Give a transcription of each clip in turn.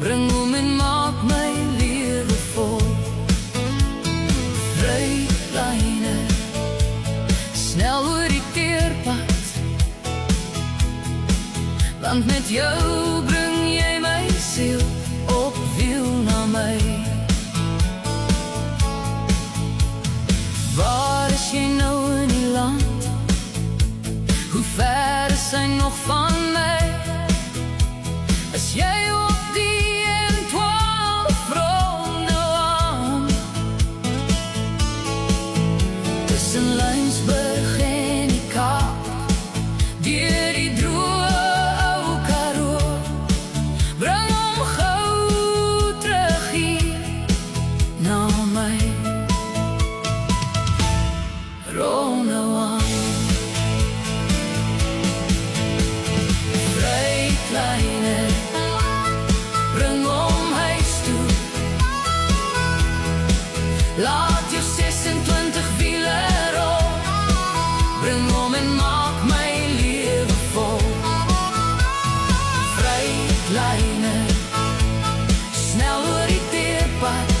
Bring hom en maak my lewe vol. Vrylyne, snel oor die teerpad, want met jou bring jy my siel op wiel na my. Waar is jy nou in die land? Hoe ver is hy nog van my? As jy op die N12 ronde aan, tussen Lynsburg en die Kaap, deur die droë ou Karoo, bring hom gou terug hier na my. Ronoan, Vrylyne, bring hom huis toe. Laat jou 26 wiele rol, bring hom en maak my lewe vol. Vrylyne, snel oor die teerpad,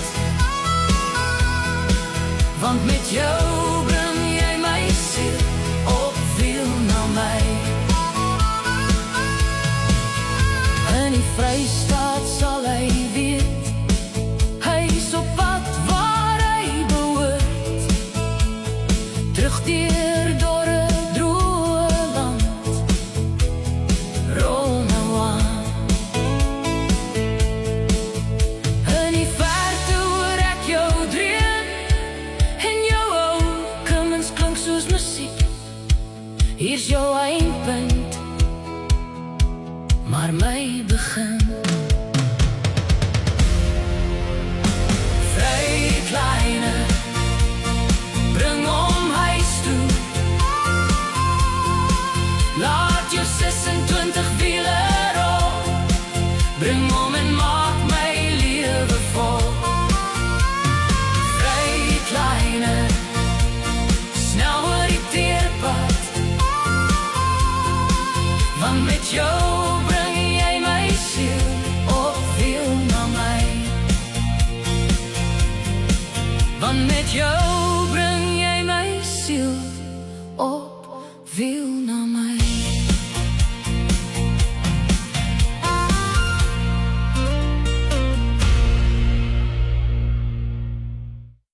want met jou bring jy my siel op wiel na my. In die Vrystaat sal hy weet, hy is op pad waar hy behoort, terug deur dorre droë land. Rol nou aan. In die verte hoor ek jou dreun, en jou ou Cummins klink soos musiek. Hier's jou eindpunt, maar my begin. Vrylyne, bring hom huis toe. Laat jou 26 wiele rol, bring hom en maak my lewe vol. Vrylyne, snel oor die teerpad, want met jou bring jy my siel op wiel na my. Want met jou bring jy my siel op wiel na my.